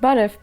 Բարև։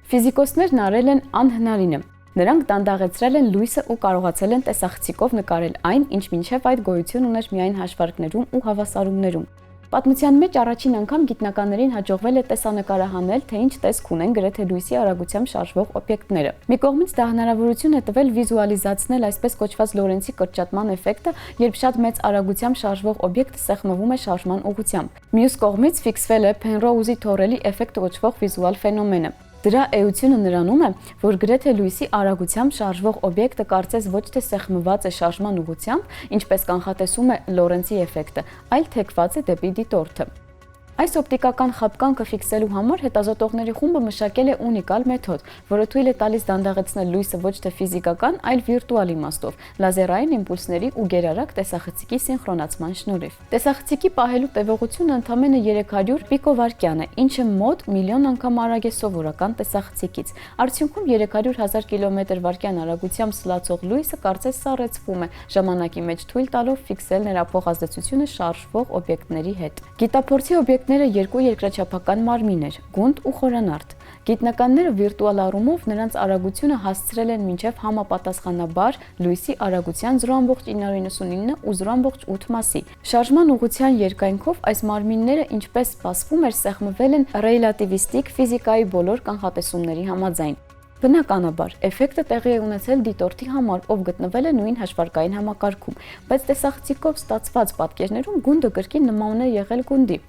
Ֆիզիկոսներն արել են անհնարինը։ Նրանք դանդաղեցրել են լույսը ու կարողացել են տեսախցիկով նկարել այն, ինչ մինչև այդ գոյություն ուներ միայն հաշվարկներում ու հավասարումներում։ Պատմության մեջ առաջին անգամ գիտնականներին հաջողվել է տեսանկարահանել, թե ինչ տեսք ունեն գրեթե լույսի արագությամբ շարժվող օբյեկտները։ Մի կողմից դա հնարավորություն է տվել վիզուալիզացնել այսպես կոչված Լորենցի կրճատման էֆեկտը, երբ շատ մեծ արագությամբ շարժվող օբյեկտը սեղմվում է շարժման ուղղությամբ։ Մյուս կողմից ֆիքսվել է Փենրոուզի թորելի էֆեկտ կոչվող վիզուալ ֆենոմենը։ Դրա էությունը նրանում է, որ գրեթե լույսի արագությամբ շարժվող օբյեկտը կարծես ոչ թե սեղմված է շարժման ուղղությամբ, ինչպես կանխատեսում է Լորենցի էֆեկտը, այլ թեքված է դեպի դիտորդը։ Այս օպտիկական խաբկանքը ֆիքսելու համար հետազոտողների խումբը մշակել է ունիկալ մեթոդ, որը թույլ է տալիս դանդաղեցնել լույսը ոչ թե ֆիզիկական, այլ վիրտուալ իմաստով, լազերային իմպուլսների ու գերարագ տեսախցիկի սինխրոնացման շնորհիվ։ Տեսախցիկի պահելու տևողությունը ընդամենը 300 պիկովարկյան է, ինչը մոտ միլիոն անգամ արագ է սովորական տեսախցիկից։ Արդյունքում 300,000 կմ/վ արագությամբ սլացող լույսը կարծես սառեցվում է, ժամանակի մեջ թույլ տալով ֆիքսել նրա փոխազդեցությունը շարժվող օբյեկտների հետ։ Գիտափորձի օբյեկտները երկու երկրաչափական մարմիններ՝ գունդ ու խորանարդ։ Գիտնականները վիրտուալ առումով նրանց արագությունը հասցրել են մինչև համապատասխանաբար լույսի արագության 0,999 ու 0,8 մասի։ Շարժման ուղղության երկայնքով այս մարմինները, ինչպես սպասվում էր, սեղմվել են ռելատիվիստիկ ֆիզիկայի բոլոր կանխատեսումների համաձայն։ Բնականաբար, էֆեկտը տեղի է ունեցել դիտորդի համար, ով գտնվել է նույն հաշվարկային համակարգում, բայց տեսախցիկով ստացված պատկերներում գունդը կրկին նման է եղել գունդի,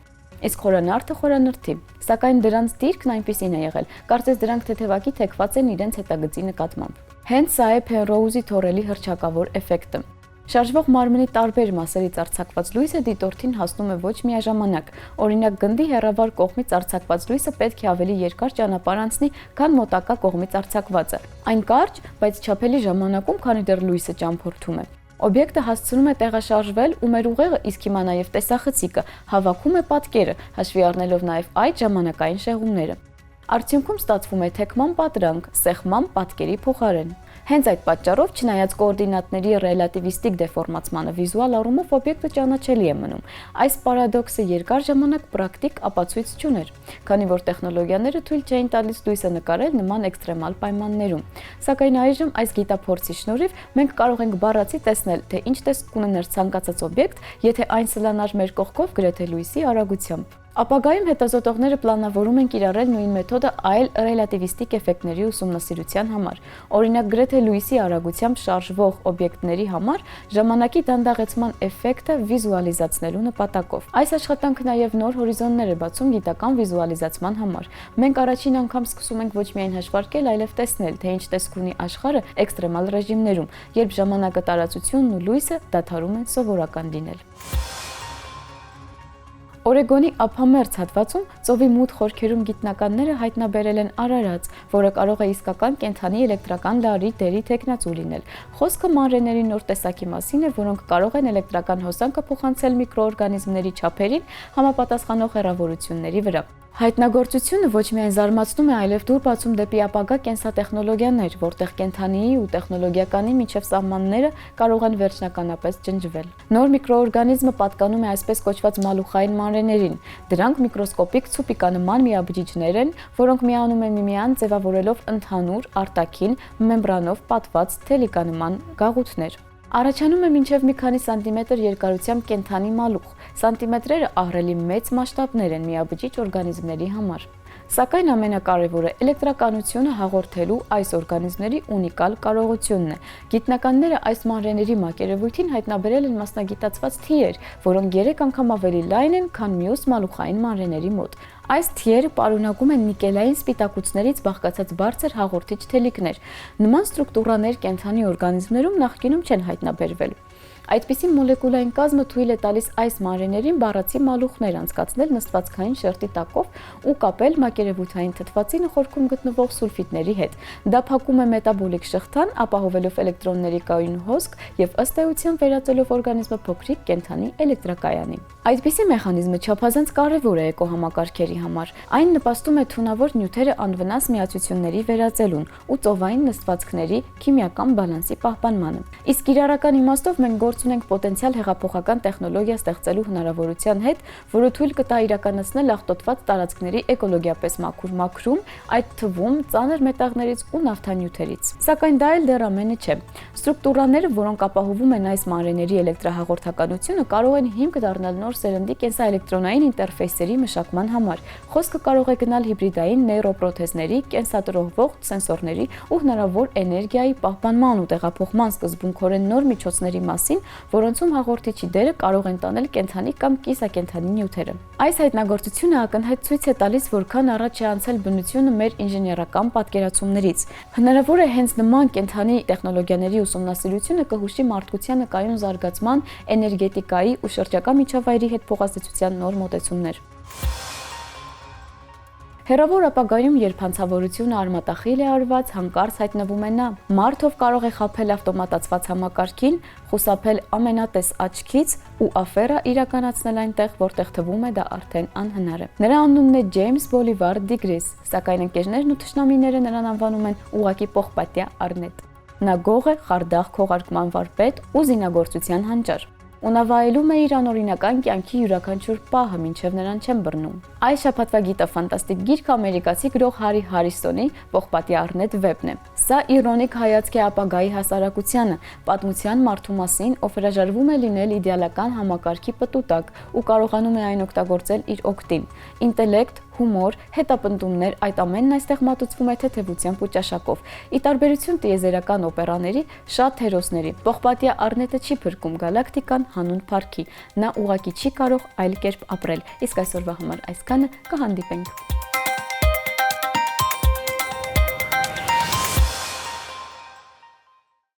իսկ խորանարդը խորանրդի, սակայն դրանց դիրքն այնպիսին է եղել, կարծես դրանք թեթևակի թեքված են իրենց հետագծի նկատմամբ։ Հենց սա է Փենրոուզի թորելի հռչակավոր էֆեկտը։ Շարժվող մարմնի տարբեր մասերից արձակված լույսը դիտորդին հասնում է ոչ միաժամանակ։ Օրինակ, գնդի հեռավար կողմից արձակված լույսը պետք է ավելի երկար ճանապարհ անցնի, քան մոտակա կողմից արձակվածը։ Այն կարճ, բայց չափելի ժամանակում, քանի դեռ լույսը ճամփորդում է։ Օբյեկտը հասցնում է տեղաշարժվել ու մեր ուղեղը, իսկ հիմա նաև տեսախցիկը, հավաքում է պատկերը, հաշվի առնելով նաև այդ ժամանակային շեղումները։ Արդյունքում ստացվում է թեքման պատրանք, սեղմման պատկերի փոխարեն։ Հենց այդ պատճառով, չնայած կոորդինատների ռելատիվիստիկ դեֆորմացմանը, վիզուալ առումով օբյեկտը ճանաչելի է մնում։ Այս պարադոքսը երկար ժամանակ պրակտիկ ապացույց չուներ, քանի որ տեխնոլոգիաները թույլ չէին տալիս լույսը նկարել նման էքստրեմալ պայմաններում։ Սակայն այժմ այս գիտափորձի շնորհիվ մենք կարող ենք բառացի տեսնել, թե ինչ տեսք կունենար ցանկացած օբյեկտ, եթե այն սլանար մեր կողքով գրեթե լույսի արագությամբ։ Ապագայում հետազոտողները պլանավորում են կիրառել նույն մեթոդը այլ ռելատիվիստիկ էֆեկտների ուսումնասիրության համար։ Օրինակ, գրեթե լույսի արագությամբ շարժվող օբյեկտների համար ժամանակի դանդաղեցման էֆեկտը վիզուալիզացնելու նպատակով։ Այս աշխատանքը նաև նոր հորիզոններ է բացում գիտական վիզուալիզացման համար։ Մենք առաջին անգամ սկսում ենք ոչ միայն հաշվարկել, այլև տեսնել, թե ինչ տեսք ունի աշխարհը էքստրեմալ ռեժիմներում, երբ ժամանակը, տարածությունն ու լույսը դադարում են սովորական լինել։ Օրեգոնի ափամերձ հատվածում ծովի մութ խորքերում գիտնականները հայտնաբերել են արարած, որը կարող է իսկական կենդանի էլեկտրական լարի դերի թեկնածու լինել։ Խոսքը մանրէների նոր տեսակի մասին է, որոնք կարող են էլեկտրական հոսանքը փոխանցել միկրոօրգանիզմների չափերին համապատասխանող հեռավորությունների վրա։ Հայտնագործությունը ոչ միայն զարմացնում է, այլև դուր բացում դեպի ապագա կենսատեխնոլոգիաներ, որտեղ կենդանիի ու տեխնոլոգիականի միջև սահմանները կարող են վերջնականապես ջնջվել։ Նոր միկրոօրգանիզմը պատկանում է այսպես կոչված մալուխային մանրէներին։ Դրանք միկրոսկոպիկ ցուպիկանման միաբջիջներ են, որոնք միանում են միմյանց ձևավորելով ընդհանուր արտաքին մեմբրանով պատված թելիկանման գաղութներ։ Առաջանում է մինչև մի քանի սանտիմետր երկարությամբ կենդանի մալուխ։ Սանտիմետրերը ահռելի մեծ մասշտաբներ են միաբջիջ օրգանիզմների համար։ Սակայն ամենակարևորը էլեկտրականությունը հաղորդելու այս օրգանիզմների ունիկալ կարողությունն է։ Գիտնականները այս մանրէների մակերևույթին հայտնաբերել են մասնագիտացված թիեր, որոնք 3 անգամ ավելի լայն են, քան մյուս մալուխային մանրէների մոտ։ Այս թիերը պարունակում են նիկելային սպիտակուցներից բաղկացած բարձր հաղորդիչ թելիկներ։ Նման ստրուկտուրաներ կենդանի օրգանիզմներում նախկինում չեն հայտնաբերվել։ Այդպիսի մոլեկուլային կազմը թույլ է տալիս այս մանրէներին բառացի մալուխներ անցկացնել նստվածքային շերտի տակով ու կապել մակերևութային թթվածինը խորքում գտնվող սուլֆիդների հետ։ Դա փակում է մետաբոլիկ շղթան, ապահովելով էլեկտրոնների կայուն հոսք եւ ըստ էության վերածելով օրգանիզմը փոքրիկ կենդանի էլեկտրակայանի։ Այդպիսի մեխանիզմը չափազանց կարևոր է էկոհամակարգերի համար։ Այն նպաստում է թունավոր նյութերը անվնաս միացությունների վերածելուն ու ծովային նստվածքների քիմիական բալանսի պահպանմանը։ Իսկ կիրառական իմաստով մենք գործ ունենք պոտենցիալ հեղափոխական տեխնոլոգիա ստեղծելու հնարավորության հետ, որը թույլ կտա իրականացնել աղտոտված տարածքների էկոլոգիապես մաքուր մաքրում, այդ թվում ծանր մետաղներից ու նավթանյութերից։ Սակայն դա էլ դեռ ամենը չէ։ Ստրուկտուրաները, որոնք ապահովում են այս մանրէների էլեկտրահաղորդականությունը, կարող են հիմք դառնալ նոր սերնդի կենսաէլեկտրոնային ինտերֆեյսերի մշակման համար։ Խոսքը կարող է գնալ հիբրիդային նեյրոպրոթեզների, կենսատրոհվող սենսորների ու հնարավոր էներգիայի պահպանման ու տեղափոխման սկզբունքորեն նոր միջոցների մասին, որոնցում հաղորդիչի դերը կարող են տանել կենդանի կամ կիսակենդանի նյութերը։ Այս հայտնագործությունը ակնհայտ ցույց է տալիս, որքան առաջ է անցել բնությունը մեր ինժեներական պատկերացումներից։ Հնարավոր է հենց նման կենդանի տեխնոլոգիաների ուսումնասիրությունը կհուշի մարդկությանը կայուն զարգացման, էներգետիկայի ու շրջակա միջավայրի հետ փոխազդեցության նոր մոտեցումներ։ Հեռավոր ապագայում, երբ հանցավորությունը արմատախիլ է արված, հանկարծ հայտնվում է նա։ Մարդով կարող է խաբել ավտոմատացված համակարգին, խուսափել ամենատես աչքից ու աֆերը իրականացնել այնտեղ, որտեղ թվում է դա արդեն անհնար է։ Նրա անունն է Ջեյմս Բոլիվար Դիգրիս, սակայն ընկերներն ու թշնամիները նրան անվանում են ուղղակի պողպատյա առնետ։ Նա գող է, խարդախ քողարկման վարպետ ու զինագործության հանճար։ Ու նա վայելում է իր անօրինական կյանքի յուրաքանչյուր պահը, մինչև նրան չեն բռնում։ Այս շաբաթվա գիտը ֆանտաստիկ գիրքը ամերիկացի գրող Հարի Հարիսոնի «Պողպատյա առնետ» վեպն է։ Սա իրոնիկ հայացք է ապագայի հասարակությանը, պատմության մարդու մասին, ով հրաժարվում է լինել իդեալական համակարգի պտուտակ ու կարողանում է այն օգտագործել իր օգտին։ Ինտելեկտ, հումոր, հետապնդումներ, այդ ամենն այստեղ մատուցվում է թեթևությամբ ու ճաշակով։ Ի տարբերություն տիեզերական օպերաների, շատ հերոսների, Պողպատյա առնետը չի փրկում գալակտիկան հանուն փառքի։ Նա ուղղակի չի կարող այլ կերպ ապրել։ Իսկ այսօրվա համար այսքանը, կհանդիպենք։